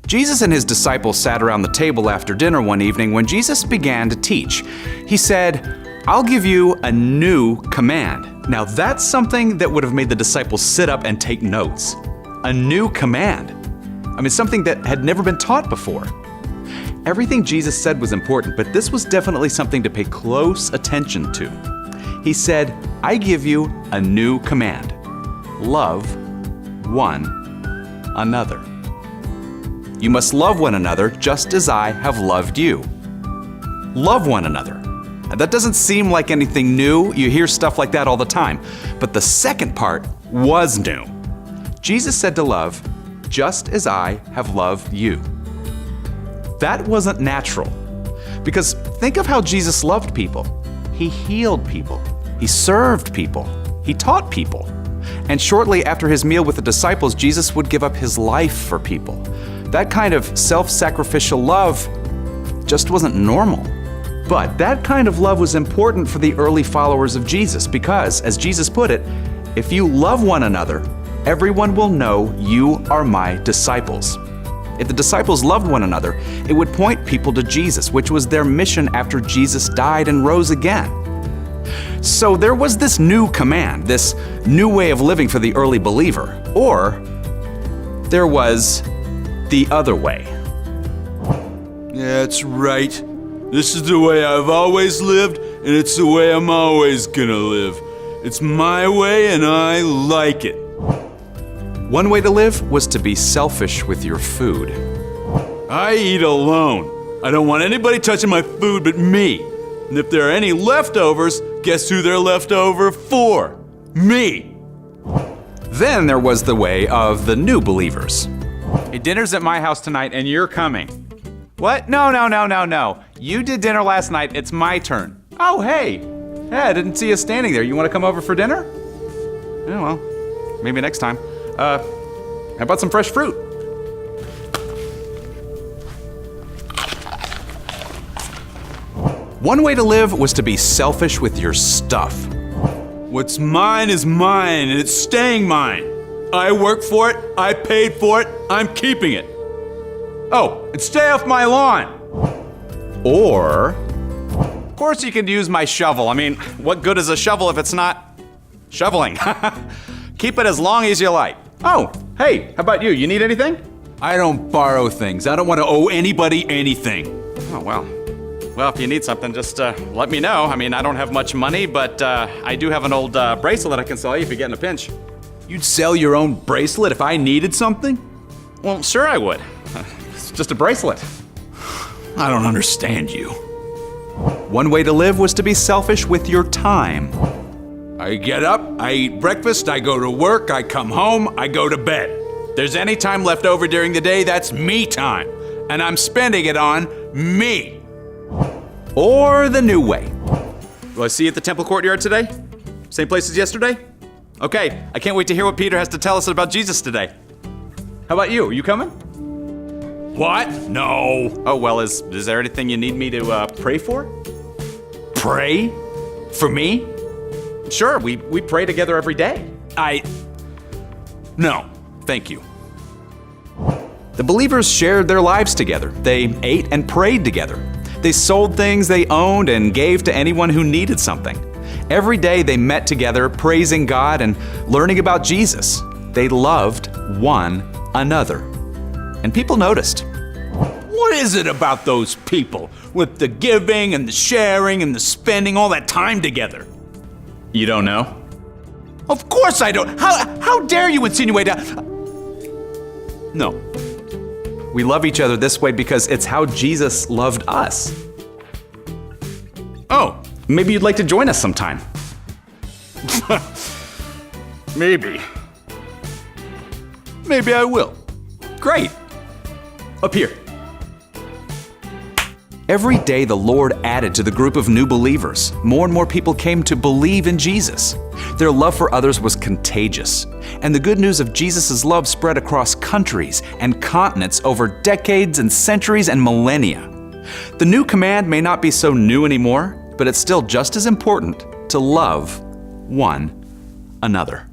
Jesus and his disciples sat around the table after dinner one evening when Jesus began to teach. He said, "I'll give you a new command." Now that's something that would have made the disciples sit up and take notes. A new command. I mean, something that had never been taught before. Everything Jesus said was important, but this was definitely something to pay close attention to. He said, "I give you a new command. Love one another. You must love one another just as I have loved you." Love one another. Now, that doesn't seem like anything new. You hear stuff like that all the time. But the second part was new. Jesus said to love just as I have loved you. That wasn't natural. Because think of how Jesus loved people. He healed people. He served people. He taught people. And shortly after his meal with the disciples, Jesus would give up his life for people. That kind of self-sacrificial love just wasn't normal. But that kind of love was important for the early followers of Jesus because, as Jesus put it, if you love one another, everyone will know you are my disciples. If the disciples loved one another, it would point people to Jesus, which was their mission after Jesus died and rose again. So there was this new command, this new way of living for the early believer. Or there was the other way. That's right. This is the way I've always lived, and it's the way I'm always gonna live. It's my way, and I like it. One way to live was to be selfish with your food. I eat alone. I don't want anybody touching my food but me. And if there are any leftovers, guess who they're left over for? Me. Then there was the way of the new believers. Hey, dinner's at my house tonight and you're coming. What? No. You did dinner last night, it's my turn. Oh, hey. I didn't see you standing there. You want to come over for dinner? Yeah, well, maybe next time. How about some fresh fruit? One way to live was to be selfish with your stuff. What's mine is mine, and it's staying mine. I worked for it, I paid for it, I'm keeping it. Oh, and stay off my lawn. Or, of course you can use my shovel. I mean, what good is a shovel if it's not shoveling? Keep it as long as you like. Oh, hey, how about you? You need anything? I don't borrow things. I don't want to owe anybody anything. Oh, well, if you need something, just let me know. I mean, I don't have much money, but I do have an old bracelet I can sell you if you get in a pinch. You'd sell your own bracelet if I needed something? Well, sure I would. It's just a bracelet. I don't understand you. One way to live was to be selfish with your time. I get up, I eat breakfast, I go to work, I come home, I go to bed. If there's any time left over during the day, that's me time. And I'm spending it on me. Or the new way. Will I see you at the temple courtyard today? Same place as yesterday? Okay, I can't wait to hear what Peter has to tell us about Jesus today. How about you? Are you coming? What? No. Oh, well, is there anything you need me to pray for? Pray? For me? Sure, we pray together every day. No, thank you. The believers shared their lives together. They ate and prayed together. They sold things they owned and gave to anyone who needed something. Every day they met together, praising God and learning about Jesus. They loved one another. And people noticed. What is it about those people with the giving and the sharing and the spending all that time together? You don't know? Of course I don't. How dare you insinuate that? No. We love each other this way because it's how Jesus loved us. Oh, maybe you'd like to join us sometime. Maybe. Maybe I will. Great. Up here. Every day the Lord added to the group of new believers. More and more people came to believe in Jesus. Their love for others was contagious. And the good news of Jesus' love spread across countries and continents over decades and centuries and millennia. The new command may not be so new anymore, but it's still just as important to love one another.